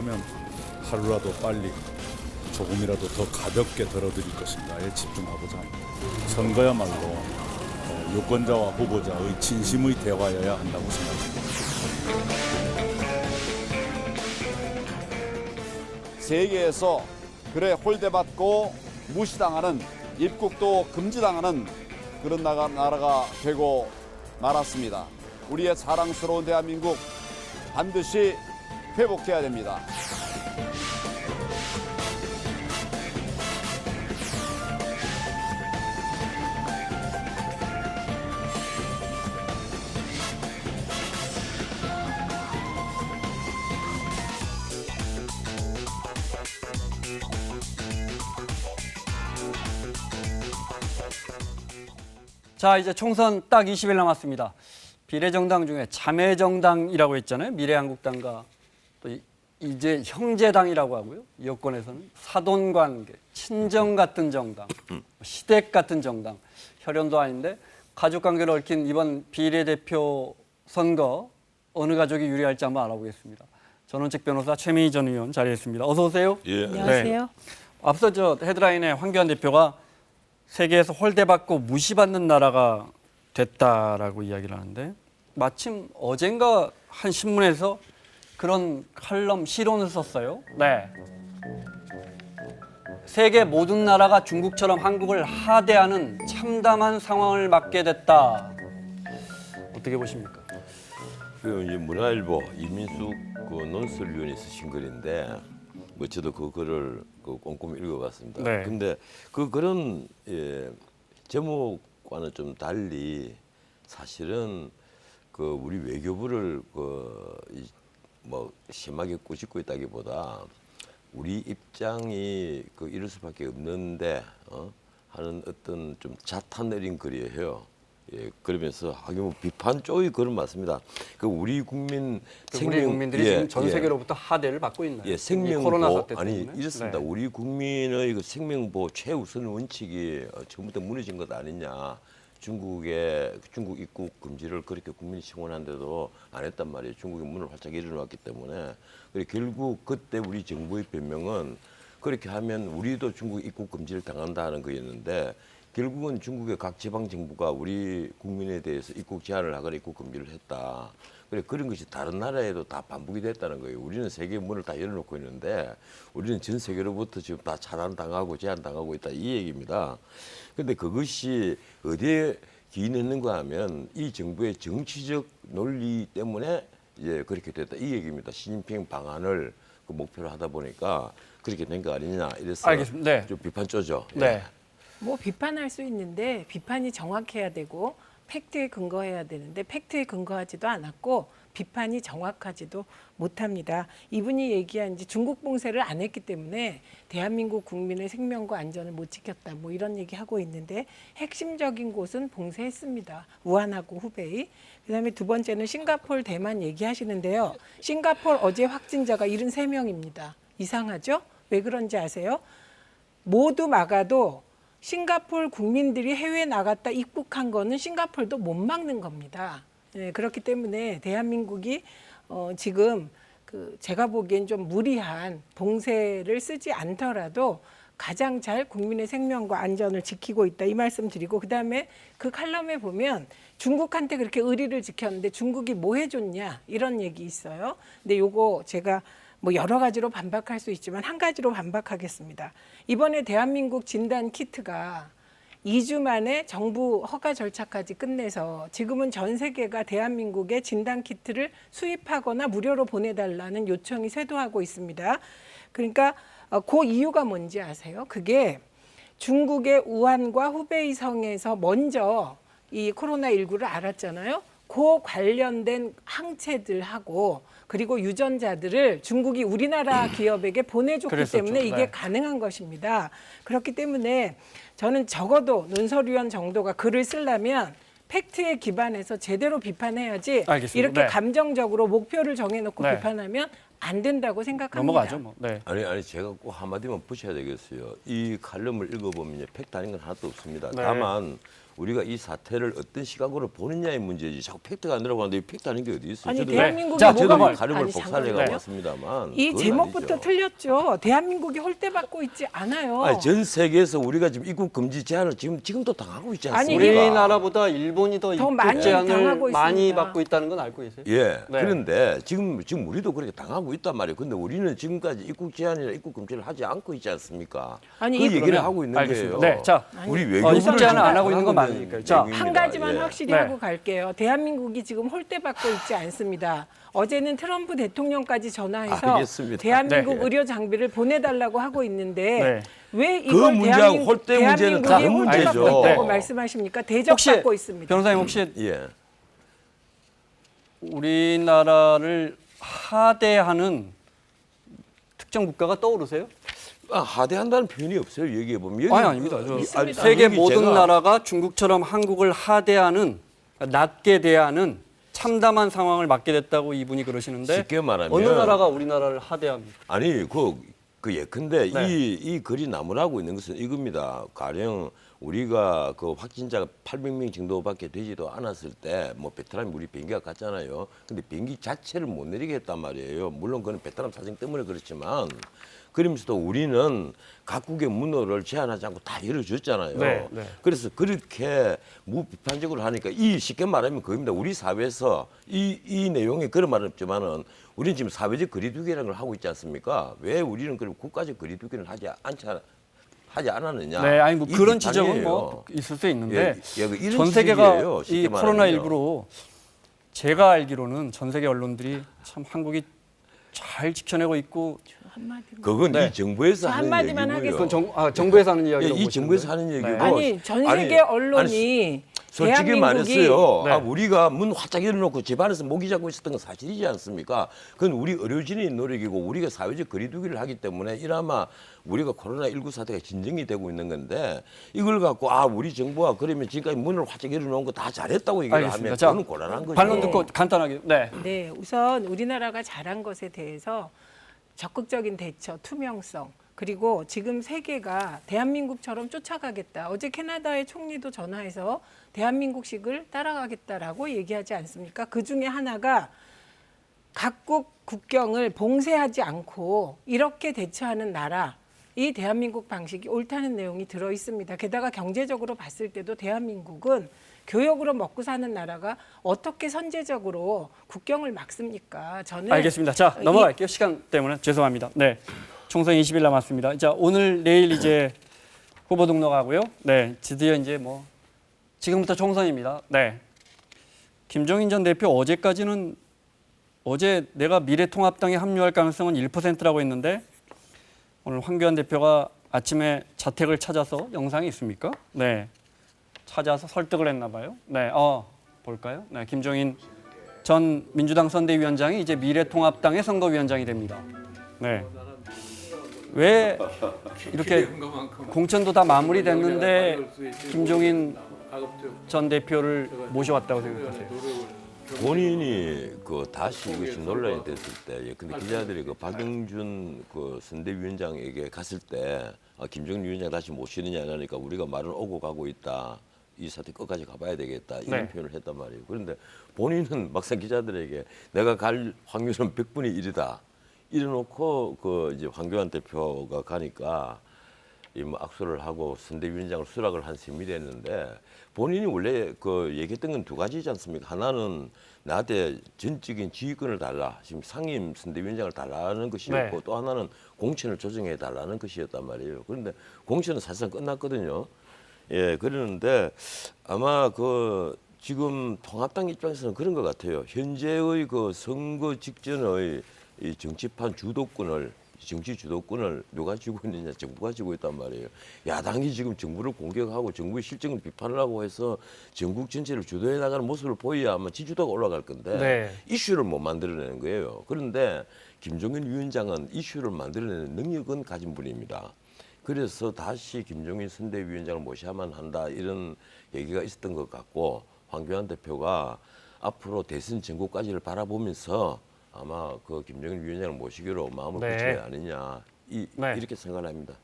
있다면 하루라도 빨리 조금이라도 더 가볍게 덜어드릴 것인가에 집중하고자 합니다. 선거야말로 유권자와 후보자의 진심의 대화여야 한다고 생각합니다. 세계에서 그래 홀대받고 무시당하는 입국도 금지당하는 그런 나라가 되고 말았습니다. 우리의 사랑스러운 대한민국 반드시 회복해야 됩니다. 자, 이제 총선 딱 20일 남았습니다. 비례정당 중에 자매정당이라고 했잖아요. 미래한국당과 또 이제 형제당이라고 하고요. 여권에서는 사돈관계, 친정 같은 정당, 시댁 같은 정당, 혈연도 아닌데 가족관계를 얽힌 이번 비례대표 선거 어느 가족이 유리할지 한번 알아보겠습니다. 전원책 변호사 최민희 전 의원 자리했습니다. 어서 오세요. 예. 안녕하세요. 네. 앞서 저 헤드라인에 황교안 대표가 세계에서 홀대받고 무시받는 나라가 됐다라고 이야기를 하는데 마침 어젠가 한 신문에서 그런 칼럼 시론을 썼어요. 네. 세계 모든 나라가 중국처럼 한국을 하대하는 참담한 상황을 맞게 됐다. 어떻게 보십니까? 그 이제 문화일보 이민숙 그 논설위원이 쓰신 글인데 뭐 저도 그 글을 꼼꼼히 읽어봤습니다. 네. 근데 그 글은 제목과는 좀 달리 사실은 그 우리 외교부를 뭐 심하게 꾸짖고 있다기보다 우리 입장이 이럴 수밖에 없는데 하는 어떤 좀 자탄 내린 글이에요. 예, 그러면서 하긴 뭐 비판 쪽이 그런 맞습니다. 우리 국민 우리 국민들이 지금 전 세계로부터 하대를 받고 있나요? 예, 이 생명보호 코로나 사태 아니 때문에? 이렇습니다. 네. 우리 국민의 생명보호 최우선 원칙이 처음부터 무너진 것 아니냐. 중국 입국 금지를 그렇게 국민이 시원한데도 안 했단 말이에요. 중국이 문을 활짝 열어놨기 때문에. 그리고 결국 그때 우리 정부의 변명은 그렇게 하면 우리도 중국 입국 금지를 당한다는 거였는데 결국은 중국의 각 지방 정부가 우리 국민에 대해서 입국 제한을 하거나 입국 금지를 했다. 그런 것이 다른 나라에도 다 반복이 됐다는 거예요. 우리는 세계 문을 다 열어놓고 있는데 우리는 전 세계로부터 지금 다 차단당하고 제한당하고 있다 이 얘기입니다. 그런데 그것이 어디에 기인했는가 하면 이 정부의 정치적 논리 때문에 이제 그렇게 됐다 이 얘기입니다. 시진핑 방안을 목표로 하다 보니까 그렇게 된 거 아니냐 이래서 알겠습니다. 네. 좀 비판 쪼죠. 네. 뭐 비판할 수 있는데 비판이 정확해야 되고 팩트에 근거해야 되는데 팩트에 근거하지도 않았고 비판이 정확하지도 못합니다. 이분이 얘기한 이제 중국 봉쇄를 안 했기 때문에 대한민국 국민의 생명과 안전을 못 지켰다. 뭐 이런 얘기하고 있는데 핵심적인 곳은 봉쇄했습니다. 우한하고 후베이. 그다음에 두 번째는 싱가포르, 대만 얘기하시는데요. 싱가포르 어제 확진자가 73명입니다. 이상하죠? 왜 그런지 아세요? 모두 막아도 싱가포르 국민들이 해외 나갔다 입국한 거는 싱가포르도 못 막는 겁니다. 네, 그렇기 때문에 대한민국이 지금 제가 보기엔 좀 무리한 봉쇄를 쓰지 않더라도 가장 잘 국민의 생명과 안전을 지키고 있다 이 말씀 드리고 그다음에 그 칼럼에 보면 중국한테 그렇게 의리를 지켰는데 중국이 뭐 해줬냐 이런 얘기 있어요. 근데 요거 제가 뭐 여러 가지로 반박할 수 있지만 한 가지로 반박하겠습니다. 이번에 대한민국 진단 키트가 2주 만에 정부 허가 절차까지 끝내서 지금은 전 세계가 대한민국의 진단 키트를 수입하거나 무료로 보내달라는 요청이 쇄도하고 있습니다. 그러니까 그 이유가 뭔지 아세요? 그게 중국의 우한과 후베이 성에서 먼저 이 코로나19를 알았잖아요. 그 관련된 항체들하고 그리고 유전자들을 중국이 우리나라 기업에게 보내줬기 그랬었죠. 때문에 이게 네. 가능한 것입니다. 그렇기 때문에 저는 적어도 논설위원 정도가 글을 쓰려면 팩트에 기반해서 제대로 비판해야지 알겠습니다. 이렇게 네. 감정적으로 목표를 정해놓고 네. 비판하면 안 된다고 생각합니다. 넘어가죠. 뭐. 네. 아니 제가 꼭 한마디만 붙여야 되겠어요. 이 칼럼을 읽어보면 팩트 아닌 건 하나도 없습니다. 네. 다만 우리가 이 사태를 어떤 시각으로 보느냐의 문제지 자꾸 팩트가 아니라고 하는데 이 팩트 아닌 게 어디 있어요? 아니 저도 대한민국이 자, 뭐가 저도 칼럼을 아니, 복사를 잠깐만요. 해가봤습니다만 이 그건 제목부터 아니죠. 틀렸죠. 대한민국이 홀대받고 있지 않아요. 아니, 전 세계에서 우리가 지금 입국 금지 제한을 지금도 당하고 있지 아니, 않습니까? 우리나라보다 일본이 더 입국 많이 제한을 당하고 많이 있습니다. 받고 있다는 건 알고 계세요? 예. 네. 그런데 지금 우리도 그렇게 당하고 있단 말이에요. 근데 우리는 지금까지 입국 제한이나 입국 금지를 하지 않고 있지 않습니까? 아니, 그 얘기를 그러면 하고 있는 알겠습니다. 거예요. 네, 자, 우리 아니, 외교부를 입국 제한을 안 하고 있는 건 하고 맞으니까요. 자, 얘기입니다. 한 가지만 예. 확실히 네. 하고 갈게요. 대한민국이 지금 홀대받고 있지 않습니다. 어제는 트럼프 대통령까지 전화해서 알겠습니다. 대한민국 네. 의료 장비를 보내달라고 하고 있는데 네. 왜 그 이걸 문제하고 홀대 문제는 대한민국이 다른 홀대받고 문제죠. 있다고 네. 말씀하십니까? 혹시 대접받고 있습니다. 변호사님 혹시 예. 우리나라를 하대하는 특정 국가가 떠오르세요? 하대한다는 표현이 없어요. 얘기해 보면 아니 아닙니다. 저 있습니다. 세계 여기 모든 제가 나라가 중국처럼 한국을 하대하는 낮게 대하는 참담한 상황을 맞게 됐다고 이분이 그러시는데 쉽게 말하면 어느 나라가 우리나라를 하대합니까? 아니 그 예컨대 네. 이 글이 나무라고 있는 것은 이겁니다. 가령 우리가 그 확진자가 800명 정도밖에 되지도 않았을 때 뭐 베트남이 우리 비행기가 갔잖아요. 근데 비행기 자체를 못 내리게 했단 말이에요. 물론 그건 베트남 사정 때문에 그렇지만 그러면서도 우리는 각국의 문호를 제한하지 않고 다 열어줬잖아요. 네, 네. 그래서 그렇게 무비판적으로 하니까 쉽게 말하면 그겁니다. 우리 사회에서 이 내용에 그런 말은 없지만은 우리는 지금 사회적 거리두기라는 걸 하고 있지 않습니까? 왜 우리는 그럼 국가적 거리두기를 하지 않았느냐? 네, 아니 뭐 이 그런 비판이에요. 지적은 뭐 있을 수 있는데 예, 이런 전 세계가 지적이에요, 쉽게 이 말하면요. 코로나19로 제가 알기로는 전 세계 언론들이 참 한국이 잘 지켜내고 있고 한마디만. 그건 네. 이 정부에서 저 하는 한마디만 얘기고요. 그건 정부에서 하는 예, 이야기라고 이 보시는 정부에서 거예요? 하는 얘기고 네. 아니 전 세계 아니, 언론이 솔직히 대한민국이 말했어요. 네. 우리가 문 활짝 열어놓고 집안에서 모기 잡고 있었던 건 사실이지 않습니까? 그건 우리 의료진의 노력이고 우리가 사회적 거리두기를 하기 때문에 이나마 우리가 코로나19 사태가 진정이 되고 있는 건데 이걸 갖고 우리 정부가 그러면 지금까지 문을 활짝 열어놓은 거 다 잘했다고 얘기를 알겠습니다. 하면 자, 그거는 곤란한 거죠. 반론 듣고 간단하게. 네. 네, 우선 우리나라가 잘한 것에 대해서 적극적인 대처, 투명성, 그리고 지금 세계가 대한민국처럼 쫓아가겠다. 어제 캐나다의 총리도 전화해서 대한민국식을 따라가겠다라고 얘기하지 않습니까? 그 중에 하나가 각국 국경을 봉쇄하지 않고 이렇게 대처하는 나라, 이 대한민국 방식이 옳다는 내용이 들어 있습니다. 게다가 경제적으로 봤을 때도 대한민국은 교역으로 먹고 사는 나라가 어떻게 선제적으로 국경을 막습니까? 저는 알겠습니다. 자, 넘어갈게요. 시간 때문에 죄송합니다. 네. 총선 20일 남았습니다. 자, 오늘 내일 이제 후보 등록하고요. 네. 드디어 이제 뭐 지금부터 총선입니다. 네. 김종인 전 대표 어제 내가 미래통합당에 합류할 가능성은 1%라고 했는데 오늘 황교안 대표가 아침에 자택을 찾아서 영상이 있습니까? 네. 찾아서 설득을 했나 봐요. 네. 볼까요? 네. 김종인 전 민주당 선대위원장이 이제 미래통합당의 선거위원장이 됩니다. 네. 왜 이렇게 공천도 다 마무리됐는데 김종인 전 대표를 모셔왔다고 생각하세요? 본인이 다시 이것이 논란이 됐을 때, 근데 기자들이 박영준 선대위원장에게 갔을 때 김정인 위원장 다시 모시느냐 하니까 우리가 말은 오고 가고 있다. 이 사태 끝까지 가봐야 되겠다. 이런 네. 표현을 했단 말이에요. 그런데 본인은 막상 기자들에게 내가 갈 확률은 100분의 1이다. 이래놓고 이제 황교안 대표가 가니까 악수를 하고 선대위원장을 수락을 한 셈이 됐는데 본인이 원래 얘기했던 건 두 가지지 않습니까? 하나는 나한테 전적인 지휘권을 달라. 지금 상임 선대위원장을 달라는 것이었고 네. 또 하나는 공천을 조정해 달라는 것이었단 말이에요. 그런데 공천은 사실상 끝났거든요. 예, 그러는데 아마 지금 통합당 입장에서는 그런 것 같아요. 현재의 선거 직전의 이 정치 주도권을 누가 쥐고 있느냐, 정부가 쥐고 있단 말이에요. 야당이 지금 정부를 공격하고 정부의 실정을 비판을 하고 해서 전국 전체를 주도해 나가는 모습을 보여야 아마 지지도가 올라갈 건데 네. 이슈를 못 만들어내는 거예요. 그런데 김종인 위원장은 이슈를 만들어내는 능력은 가진 분입니다. 그래서 다시 김종인 선대위원장을 모셔야만 한다 이런 얘기가 있었던 것 같고 황교안 대표가 앞으로 대선 전국까지를 바라보면서 아마 그 김정일 위원장을 모시기로 마음을 네. 굳히지 않느냐 네. 이렇게 생각합니다.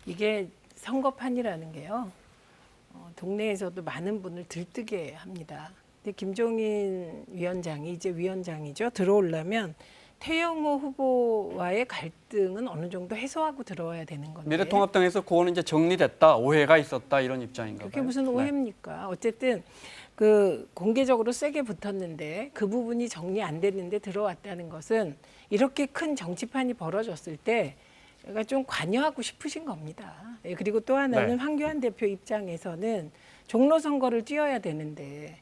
이게 선거판이라는 게요. 동네에서도 많은 분을 들뜨게 합니다. 근데 김종인 위원장이 이제 위원장이죠. 들어오려면 태영호 후보와의 갈등은 어느 정도 해소하고 들어와야 되는 건데. 미래통합당에서 그거는 이제 정리됐다, 오해가 있었다 이런 입장인가 봐요. 그게 무슨 네. 오해입니까? 어쨌든 그 공개적으로 세게 붙었는데 그 부분이 정리 안 됐는데 들어왔다는 것은 이렇게 큰 정치판이 벌어졌을 때 그러니까 좀 관여하고 싶으신 겁니다. 예, 그리고 또 하나는 네. 황교안 대표 입장에서는 종로 선거를 뛰어야 되는데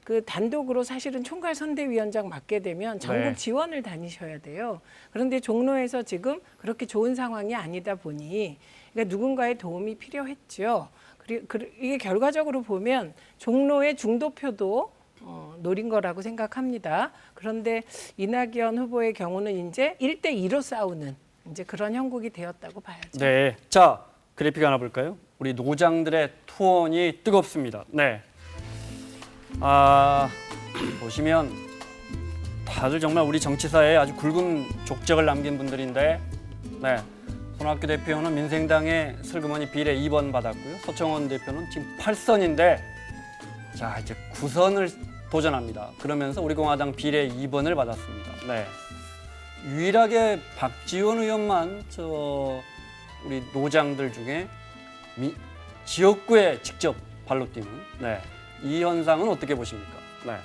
그 단독으로 사실은 총괄 선대위원장 맡게 되면 전국 네. 지원을 다니셔야 돼요. 그런데 종로에서 지금 그렇게 좋은 상황이 아니다 보니 그러니까 누군가의 도움이 필요했죠. 그리고 이게 결과적으로 보면 종로의 중도표도 노린 거라고 생각합니다. 그런데 이낙연 후보의 경우는 이제 1대2로 싸우는 이제 그런 형국이 되었다고 봐야죠. 네. 자, 그래픽 하나 볼까요? 우리 노장들의 투혼이 뜨겁습니다. 네. 보시면 다들 정말 우리 정치사에 아주 굵은 족적을 남긴 분들인데, 네. 손학규 대표는 민생당에 슬그머니 비례 2번 받았고요. 서청원 대표는 지금 8선인데, 자 이제 9선을 도전합니다. 그러면서 우리 공화당 비례 2번을 받았습니다. 네. 유일하게 박지원 의원만 우리 노장들 중에 지역구에 직접 발로 뛰는 네. 이 현상은 어떻게 보십니까? 네.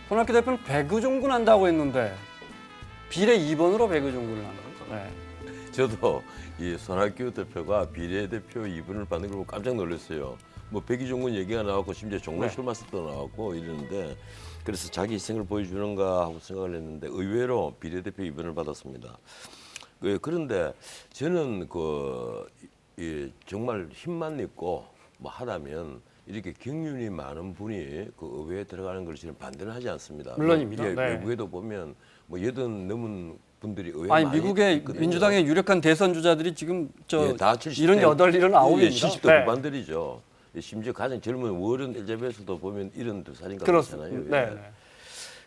손학규 대표는 배구종군 한다고 했는데 비례 2번으로 배구종군을 한다고. 네. 저도 이 손학규 대표가 비례대표 2분을 받는 걸 보고 깜짝 놀랐어요. 뭐 백의종군 얘기가 나왔고 심지어 종로 출마설도 나왔고 이러는데 그래서 자기 희생을 보여주는가 하고 생각을 했는데 의외로 비례대표 2분을 받았습니다. 그런데 저는 정말 힘만 있고 뭐 하다면 이렇게 경륜이 많은 분이 그 의회에 들어가는 걸 저는 반대는 하지 않습니다. 물론입니다. 네. 네. 외국에도 보면 뭐 80 넘은 분들이 의회 아니 많이 미국의 있거든요. 민주당의 유력한 대선 주자들이 지금 다 70대, 78, 79입니다. 70대 네. 후반들이죠. 심지어 가장 젊은 워런 엘자베스도 보면 72살인가 그렇습니다. 그렇잖아요. 네. 네.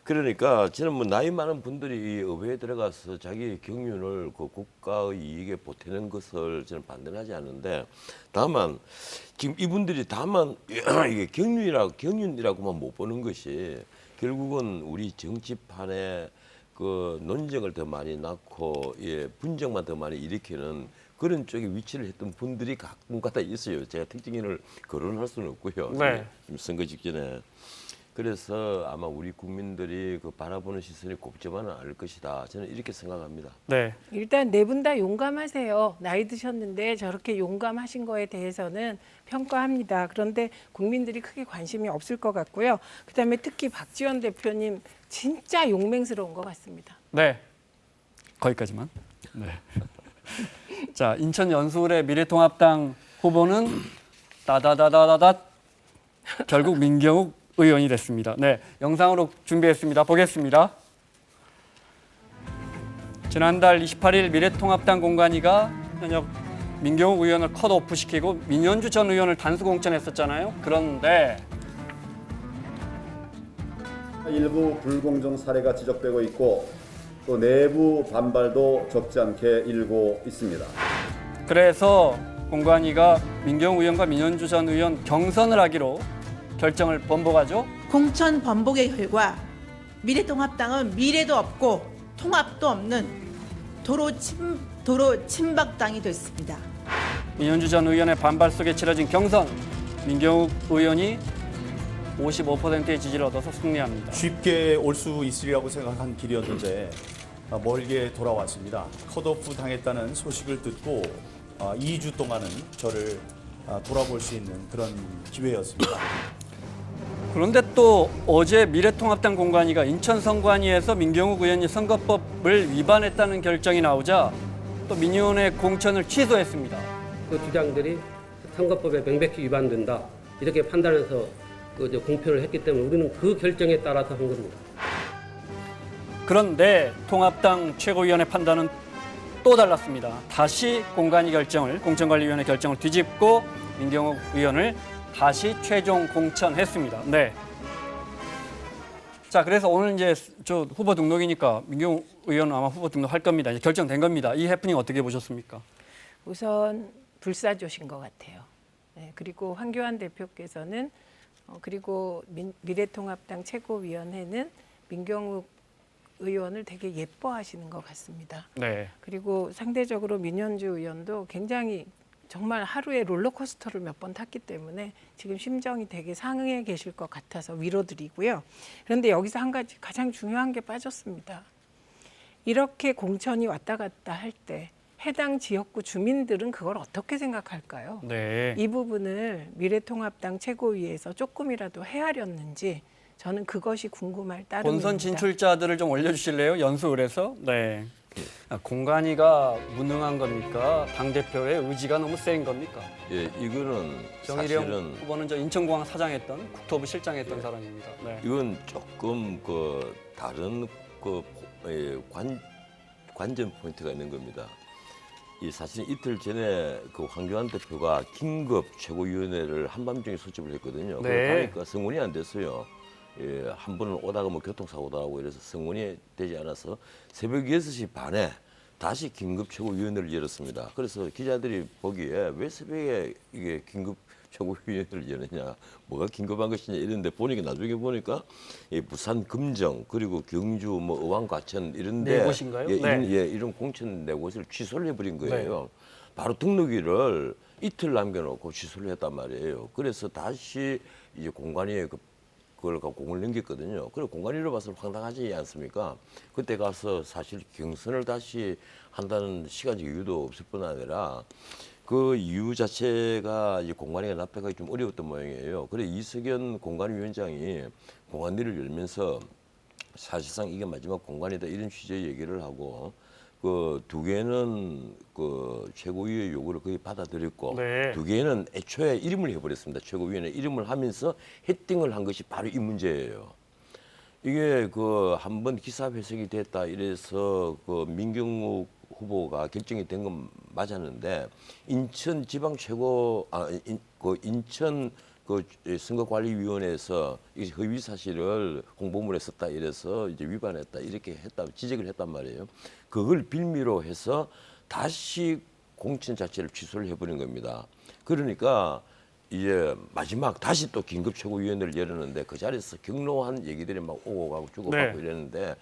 그러니까 저는 뭐 나이 많은 분들이 이 의회에 들어가서 자기 경륜을 그 국가의 이익에 보태는 것을 저는 반대는 하지 않는데 다만 지금 이분들이 다만 이게 경륜이라고만 못 보는 것이 결국은 우리 정치판에 그 논쟁을 더 많이 낳고 분쟁만 더 많이 일으키는 그런 쪽에 위치를 했던 분들이 가끔가다 있어요. 제가 특징인을 거론할 수는 없고요. 네. 선거 직전에. 그래서 아마 우리 국민들이 그 바라보는 시선이 곱지만은 않을 것이다. 저는 이렇게 생각합니다. 네. 일단 네 분 다 용감하세요. 나이 드셨는데 저렇게 용감하신 거에 대해서는 평가합니다. 그런데 국민들이 크게 관심이 없을 것 같고요. 그다음에 특히 박지원 대표님 진짜 용맹스러운 것 같습니다. 네. 거기까지만. 네. 자, 인천 연수울의 미래통합당 후보는 따다다다다다 결국 민경욱 의원이 됐습니다. 네, 영상으로 준비했습니다. 보겠습니다. 지난달 28일 미래통합당 공관위가 현역 민경욱 의원을 컷오프시키고 민현주 전 의원을 단수 공천했었잖아요. 그런데 일부 불공정 사례가 지적되고 있고 또 내부 반발도 적지 않게 일고 있습니다. 그래서 공관위가 민경욱 의원과 민현주 전 의원 경선을 하기로 결정을 번복하죠. 공천 번복의 결과 미래통합당은 미래도 없고 통합도 없는 도로 친박당이 됐습니다. 민현주 전 의원의 반발 속에 치러진 경선, 민경욱 의원이 55%의 지지를 얻어서 승리합니다. 쉽게 올 수 있으리라고 생각한 길이었는데 멀게 돌아왔습니다. 컷오프 당했다는 소식을 듣고 2주 동안은 저를 돌아볼 수 있는 그런 기회였습니다. 그런데 또 어제 미래통합당 공관위가 인천 선관위에서 민경욱 의원이 선거법을 위반했다는 결정이 나오자 또 민의원의 공천을 취소했습니다. 그 주장들이 선거법에 명백히 위반된다 이렇게 판단해서 공표를 했기 때문에 우리는 그 결정에 따라서 한 겁니다. 그런데 통합당 최고위원의 판단은 또 달랐습니다. 다시 공천관리위원회 결정을 뒤집고 민경욱 의원을 다시 최종 공천했습니다. 네. 자. 자, 그래서 오늘 이제 저 후보 등록이니까 민경욱 의원 아마 후보 등록할 겁니다. 이제 결정된 겁니다. 이 해프닝 어떻게 보셨습니까? 우선 불사조신 것 같아요. 네, 그리고 황교안 대표께서는 그리고 미래통합당 최고위원회는 민경욱 의원을 되게 예뻐하시는 것 같습니다. 네. 그리고 상대적으로 민현주 의원도 굉장히 정말 하루에 롤러코스터를 몇 번 탔기 때문에 지금 심정이 되게 상해 계실 것 같아서 위로드리고요. 그런데 여기서 한 가지 가장 중요한 게 빠졌습니다. 이렇게 공천이 왔다 갔다 할 때 해당 지역구 주민들은 그걸 어떻게 생각할까요? 네. 이 부분을 미래통합당 최고위에서 조금이라도 헤아렸는지 저는 그것이 궁금할 따름입니다. 본선 진출자들을 좀 올려주실래요? 연수을에서. 네. 공관위가 무능한 겁니까? 당 대표의 의지가 너무 센 겁니까? 예, 이거는 정일영 사실은 후보는 저 인천공항 사장했던 국토부 실장했던 사람입니다. 네. 이건 조금 그 다른 그 관전 포인트가 있는 겁니다. 이 사실 이틀 전에 그 황교안 대표가 긴급 최고위원회를 한밤중에 소집을 했거든요. 네. 그러니까 성원이 안 됐어요. 예, 한 번은 오다가 뭐 교통사고도 하고 이래서 성원이 되지 않아서 새벽 6시 반에 다시 긴급 최고위원회를 열었습니다. 그래서 기자들이 보기에 왜 새벽에 이게 긴급 최고위원회를 열느냐, 뭐가 긴급한 것이냐 이런데 보니까 나중에 보니까 이 부산 금정 그리고 경주 뭐 의왕 과천 이런데 네 곳인가요? 예, 네. 이런 공천 네 곳을 취소를 해버린 거예요. 바로 등록일을 이틀 남겨놓고 취소를 했단 말이에요. 그래서 다시 이제 공관위에 그걸 갖고 공을 넘겼거든요. 그래 공관위로 봐서 황당하지 않습니까? 그때 가서 사실 경선을 다시 한다는 시간적 이유도 없을 뿐 아니라 그 이유 자체가 이제 공관위가 납득하기 좀 어려웠던 모양이에요. 그래 이석연 공관위원장이 공관위를 열면서 사실상 이게 마지막 공관위다 이런 취지의 얘기를 하고 그 두 개는 그 최고위의 요구를 거의 받아들였고 네. 두 개는 애초에 이름을 해버렸습니다. 최고위원회 이름을 하면서 헤딩을 한 것이 바로 이 문제예요. 이게 그 한번 기사 회색이 됐다 이래서 그 민경욱 후보가 결정이 된 건 맞았는데 인천 지방 최고 인천 그 선거관리위원회에서 이 허위 사실을 공보물에 썼다 이래서 이제 위반했다 이렇게 했다 지적을 했단 말이에요. 그걸 빌미로 해서 다시 공천 자체를 취소를 해버린 겁니다. 그러니까 이제 마지막 다시 또 긴급 최고위원회를 열었는데 그 자리에서 격노한 얘기들이 막 오고 가고 주고받고 네. 이랬는데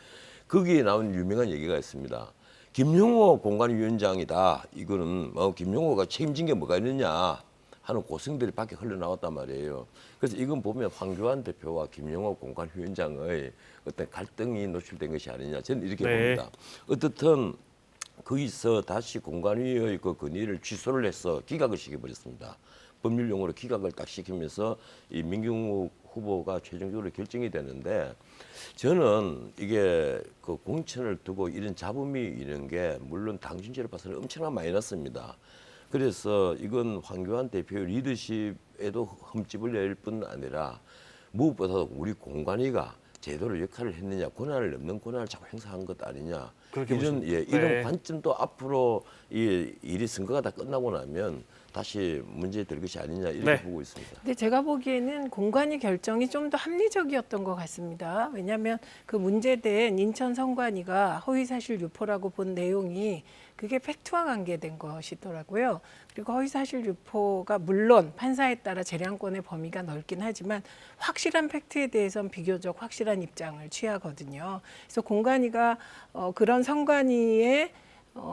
거기에 나온 유명한 얘기가 있습니다. 김용호 공관위원장이다. 이거는 김용호가 책임진 게 뭐가 있느냐 하는 고성들이 밖에 흘러나왔단 말이에요. 그래서 이건 보면 황교안 대표와 김용호 공관위원장의 어떤 갈등이 노출된 것이 아니냐 저는 이렇게 네. 봅니다. 어떻든 거기서 다시 공관위의 그 건의를 취소를 해서 기각을 시켜버렸습니다. 법률 용어로 기각을 딱 시키면서 이 민경욱 후보가 최종적으로 결정이 되는데 저는 이게 그 공천을 두고 이런 잡음이 이런 게 물론 당진제를 봐서는 엄청난 마이너스입니다. 그래서 이건 황교안 대표의 리더십에도 흠집을 낼 뿐 아니라 무엇보다도 우리 공관위가 제대로 역할을 했느냐, 권한을 넘는 권한을 자꾸 행사한 것 아니냐. 이런 이런 관점도 앞으로 이 일이 선거가 다 끝나고 나면 다시 문제될 것이 아니냐 이렇게 보고 있습니다. 근데 제가 보기에는 공관위 결정이 좀 더 합리적이었던 것 같습니다. 왜냐하면 그 문제된 인천 선관위가 허위사실 유포라고 본 내용이 그게 팩트와 관계된 것이더라고요. 그리고 허위사실 유포가 물론 판사에 따라 재량권의 범위가 넓긴 하지만 확실한 팩트에 대해서는 비교적 확실한 입장을 취하거든요. 그래서 공관위가 그런 선관위의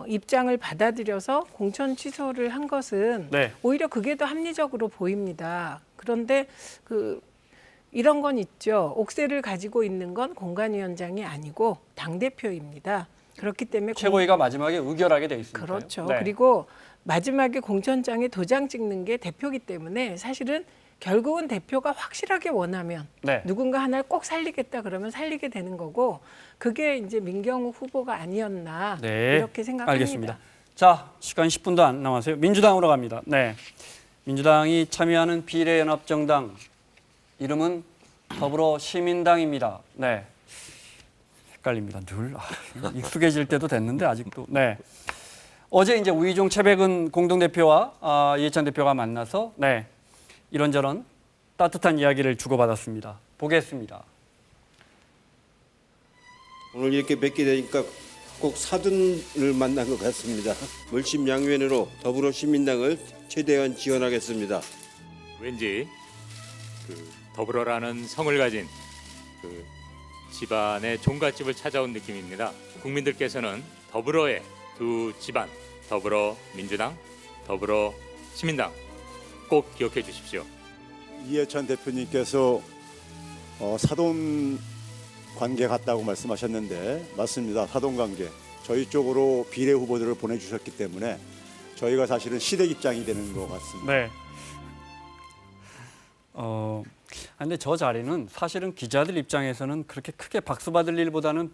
입장을 받아들여서 공천 취소를 한 것은 네. 오히려 그게 더 합리적으로 보입니다. 그런데 이런 건 있죠. 옥새를 가지고 있는 건 공관위원장이 아니고 당대표입니다. 그렇기 때문에 최고위가 마지막에 의결하게 돼 있습니다. 그렇죠. 네. 그리고 마지막에 공천장에 도장 찍는 게 대표기 때문에 사실은 결국은 대표가 확실하게 원하면 네. 누군가 하나를 꼭 살리겠다 그러면 살리게 되는 거고 그게 이제 민경욱 후보가 아니었나 네. 이렇게 생각합니다. 알겠습니다. 자, 시간 10분도 안 남았어요. 민주당으로 갑니다. 네, 민주당이 참여하는 비례연합정당 이름은 더불어시민당입니다. 네, 헷갈립니다. 늘 익숙해질 때도 됐는데 아직도. 네. 어제 이제 우이종 최백은 공동대표와 이해찬 대표가 만나서 네. 이런저런 따뜻한 이야기를 주고받았습니다. 보겠습니다. 오늘 이렇게 뵙게 되니까 꼭 사돈을 만난 것 같습니다. 물심양면으로 더불어시민당을 최대한 지원하겠습니다. 왠지 더불어라는 성을 가진 집안의 종갓집을 찾아온 느낌입니다. 국민들께서는 더불어의 두 집안, 더불어민주당, 더불어시민당 꼭 기억해 주십시오. 이해찬 대표님께서 사돈 관계 같다고 말씀하셨는데 맞습니다. 사돈 관계. 저희 쪽으로 비례 후보들을 보내주셨기 때문에 저희가 사실은 시댁 입장이 되는 것 같습니다. 네. 근데 저 자리는 사실은 기자들 입장에서는 그렇게 크게 박수 받을 일보다는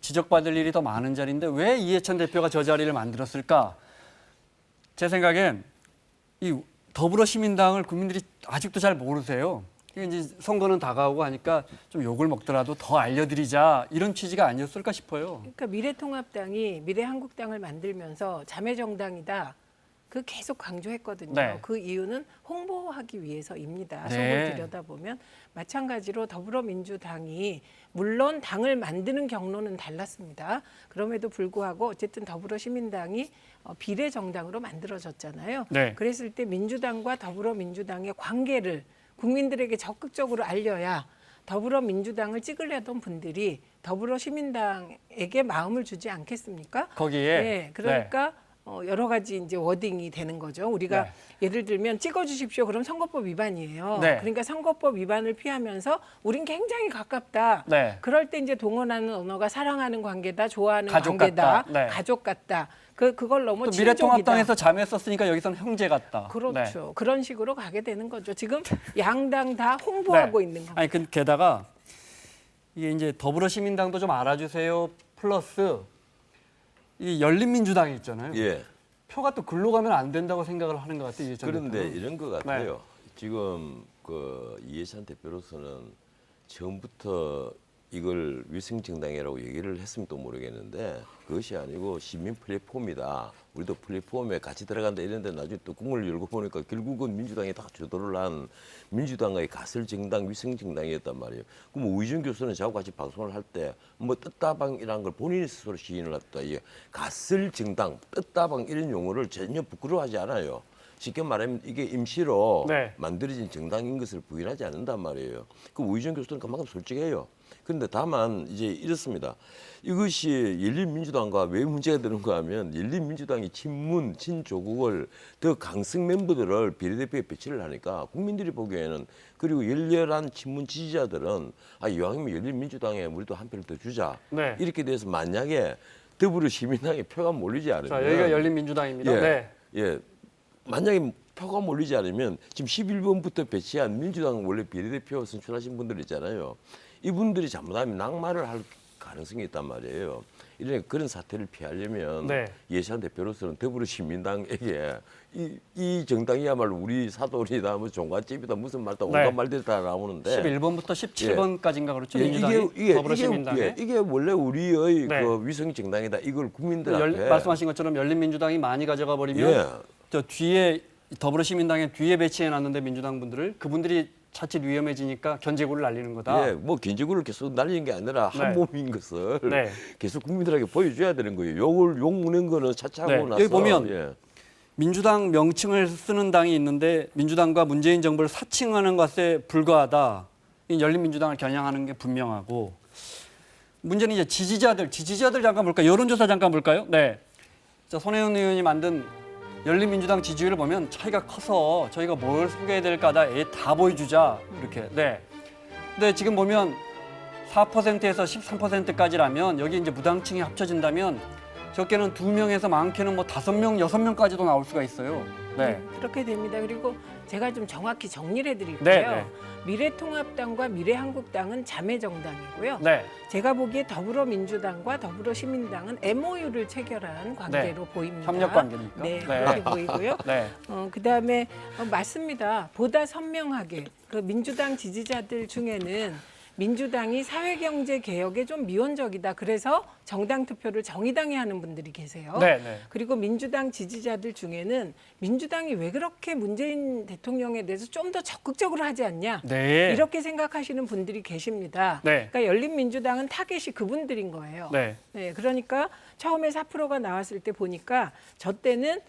지적받을 일이 더 많은 자리인데 왜 이해찬 대표가 저 자리를 만들었을까? 제 생각엔 이 더불어시민당을 국민들이 아직도 잘 모르세요. 이제 선거는 다가오고 하니까 좀 욕을 먹더라도 더 알려드리자 이런 취지가 아니었을까 싶어요. 그러니까 미래통합당이 미래한국당을 만들면서 자매정당이다. 그 계속 강조했거든요. 네. 그 이유는 홍보하기 위해서입니다. 네. 속을 들여다보면 마찬가지로 더불어민주당이 물론 당을 만드는 경로는 달랐습니다. 그럼에도 불구하고 어쨌든 더불어시민당이 비례정당으로 만들어졌잖아요. 네. 그랬을 때 민주당과 더불어민주당의 관계를 국민들에게 적극적으로 알려야 더불어민주당을 찍으려던 분들이 더불어시민당에게 마음을 주지 않겠습니까? 거기에 네, 그러니까 여러 가지 이제 워딩이 되는 거죠. 우리가 네. 예를 들면 찍어주십시오. 그럼 선거법 위반이에요. 네. 그러니까 선거법 위반을 피하면서 우린 굉장히 가깝다. 네. 그럴 때 이제 동원하는 언어가 사랑하는 관계다, 좋아하는 가족 관계다, 같다. 네. 가족 같다. 그걸 너무 또 친족이다. 미래통합당에서 자매 썼으니까 여기서는 형제 같다. 그렇죠. 네. 그런 식으로 가게 되는 거죠. 지금 양당 다 홍보하고 있는 겁니다. 아니 게다가 이게 이제 더불어시민당도 좀 알아주세요. 플러스 이 열린민주당이 있잖아요. 예. 표가 또 글로 가면 안 된다고 생각을 하는 것 같아요. 이해찬 그런데 대표는. 이런 것 같아요. 지금 이해찬 대표로서는 처음부터 이걸 위성정당이라고 얘기를 했으면 모르겠는데 그것이 아니고 시민 플랫폼이다. 우리도 플랫폼에 같이 들어간다 이랬는데 나중에 또 국문을 열고 보니까 결국은 민주당이 다 주도를 한 민주당의 가설정당, 위성정당이었단 말이에요. 그럼 우희준 교수는 저하고 같이 방송을 할 때 뭐 뜻다방이라는 걸 본인이 스스로 시인을 했다. 이게 가설정당, 뜻다방 이런 용어를 전혀 부끄러워하지 않아요. 쉽게 말하면 이게 임시로 네. 만들어진 정당인 것을 부인하지 않는단 말이에요. 그 우희준 교수는 그만큼 솔직해요. 그런데 다만 이제 이렇습니다. 이것이 열린민주당과 왜 문제가 되는가 하면 열린민주당이 친문, 친조국을 더 강성 멤버들을 비례대표에 배치를 하니까 국민들이 보기에는 그리고 열렬한 친문 지지자들은 이왕이면 열린민주당에 우리도 한 표를 더 주자. 네. 이렇게 돼서 만약에 더불어시민당에 표가 몰리지 않으면 자, 여기가 열린민주당입니다. 예, 네. 예. 만약에 표가 몰리지 않으면 지금 11번부터 배치한 민주당 원래 비례대표 선출하신 분들 있잖아요. 이분들이 잘못하면 낙마를 할 가능성이 있단 말이에요. 이런 그런 사태를 피하려면 네. 이해찬 대표로서는 더불어시민당에게 이 정당이야말로 우리 사돈이다, 뭐 종갓집이다, 무슨 말다 온갖 네. 말들이 다 나오는데 11번부터 17번까지인가 그렇죠. 예, 민주당이 더불어시민당에. 이게 원래 우리의 네. 그 위성 정당이다. 이걸 국민들 앞에 말씀하신 것처럼 열린민주당이 많이 가져가 버리면 예. 저 뒤에 더불어시민당의 뒤에 배치해 놨는데 민주당 분들을 그분들이 자칫 위험해지니까 견제구를 날리는 거다. 예, 뭐 견제구를 계속 날리는 게 아니라 한 네. 몸인 것을 네. 계속 국민들에게 보여줘야 되는 거예요. 욕 먹는 거는 차차하고 네, 나서 여기 보면 예. 민주당 명칭을 쓰는 당이 있는데 민주당과 문재인 정부를 사칭하는 것에 불과하다. 이 열린민주당을 겨냥하는 게 분명하고 문제는 이제 지지자들 잠깐 볼까요? 여론조사 잠깐 볼까요? 네, 자, 손혜원 의원이 만든 열린민주당 지지율을 보면 차이가 커서 저희가 뭘 소개해야 될까다 다 보여주자 이렇게. 네. 근데 지금 보면 4%에서 13%까지라면 여기 이제 무당층이 합쳐진다면 적게는 2명에서 많게는 뭐 5명, 6명까지도 나올 수가 있어요. 네. 그렇게 됩니다. 그리고 제가 좀 정확히 정리를 해드릴게요. 네, 네. 미래통합당과 미래한국당은 자매정당이고요. 네. 제가 보기에 더불어민주당과 더불어시민당은 MOU를 체결한 관계로 보입니다. 협력 관계니까. 네, 네. 그렇게 보이고요. 네. 그다음에 맞습니다. 보다 선명하게 그 민주당 지지자들 중에는 민주당이 사회경제개혁에 좀 미온적이다. 그래서 정당 투표를 정의당에 하는 분들이 계세요. 네, 네. 그리고 민주당 지지자들 중에는 민주당이 왜 그렇게 문재인 대통령에 대해서 좀 더 적극적으로 하지 않냐. 네. 이렇게 생각하시는 분들이 계십니다. 네. 그러니까 열린민주당은 타겟이 그분들인 거예요. 네. 네, 그러니까 처음에 4%가 나왔을 때 보니까 저 때는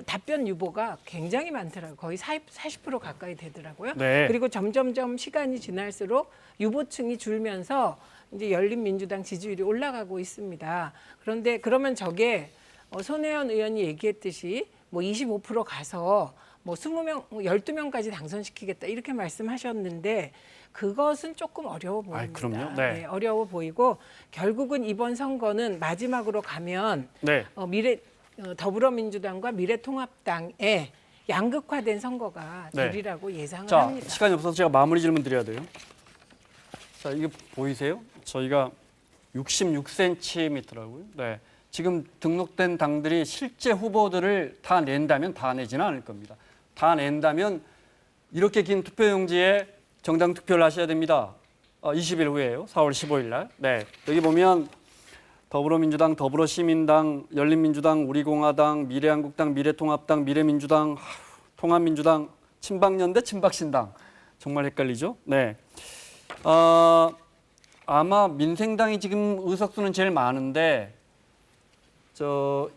답변 유보가 굉장히 많더라고요. 거의 40% 가까이 되더라고요. 네. 그리고 점점점 시간이 지날수록 유보층이 줄면서 이제 열린민주당 지지율이 올라가고 있습니다. 그런데 그러면 저게 손혜원 의원이 얘기했듯이 뭐 25% 가서 뭐 20명, 12명까지 당선시키겠다 이렇게 말씀하셨는데 그것은 조금 어려워 보입니다. 그럼요. 네. 어려워 보이고 결국은 이번 선거는 마지막으로 가면 네. 더불어민주당과 미래통합당의 양극화된 선거가 네. 되리라고 예상을 자, 합니다. 시간이 없어서 제가 마무리 질문 드려야 돼요. 자, 이게 보이세요? 저희가 66cm라고요. 네. 지금 등록된 당들이 실제 후보들을 다 낸다면 다 내지는 않을 겁니다. 다 낸다면 이렇게 긴 투표용지에 정당 투표를 하셔야 됩니다. 20일 후에요. 4월 15일 날. 네. 여기 보면 더불어민주당, 더불어시민당, 열린민주당, 우리공화당, 미래한국당, 미래통합당, 미래민주당, 통합민주당, 친박연대, 친박신당. 정말 헷갈리죠? 네. 아마 민생당이 지금 의석수는 제일 많은데 저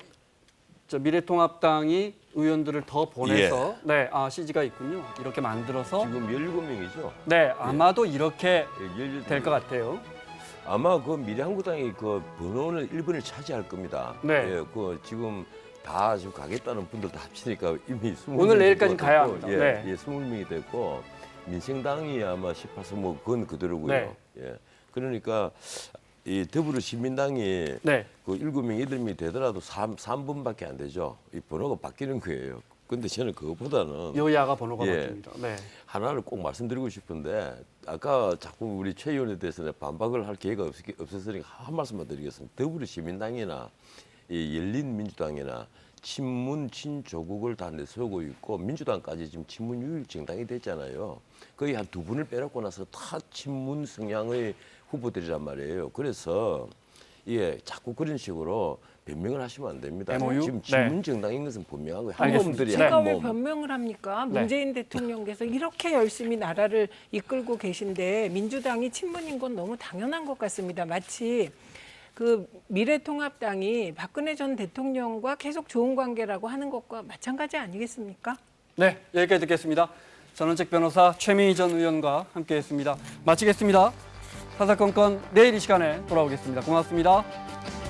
미래통합당이 의원들을 더 보내서 네, CG가 있군요. 이렇게 만들어서 지금 17명이죠. 네, 아마도 이렇게 예, 될 것 같아요. 아마 그 미래한국당이 그 번호는 1번을 차지할 겁니다. 네. 예, 그 지금 다 지금 가겠다는 분들 다 합치니까 이미 20명 오늘 내일까지 됐고, 가야 합니다. 예, 네. 예, 20명이 됐고 민생당이 아마 18석 뭐 그건 그대로고요. 네. 예. 그러니까 이 더불어시민당이 네. 그 7명, 8명이 되더라도 3번밖에 안 되죠. 이 번호가 바뀌는 거예요. 근데 저는 그것보다는 여야가 번호가 예. 바뀝니다. 네. 하나를 꼭 말씀드리고 싶은데 아까 자꾸 우리 최 의원에 대해서 반박을 할 기회가 없었으니까 한 말씀만 드리겠습니다. 더불어시민당이나 이 열린민주당이나 친문 친조국을 다 내세우고 있고 민주당까지 지금 친문 유일 정당이 됐잖아요. 거의 한 2분을 빼놓고 나서 다 친문 성향의 후보들이란 말이에요. 그래서 예, 자꾸 그런 식으로 변명을 하시면 안 됩니다. MOU? 지금 친문 정당인 것은 분명하고요. 한 알겠습니다. 몸들이 제가 한 왜 몸. 변명을 합니까? 네. 문재인 대통령께서 이렇게 열심히 나라를 이끌고 계신데 민주당이 친문인 건 너무 당연한 것 같습니다. 마치 그 미래통합당이 박근혜 전 대통령과 계속 좋은 관계라고 하는 것과 마찬가지 아니겠습니까? 네, 여기까지 듣겠습니다. 전원책 변호사 최민희 전 의원과 함께했습니다. 마치겠습니다. 사사건건 내일 이 시간에 돌아오겠습니다. 고맙습니다.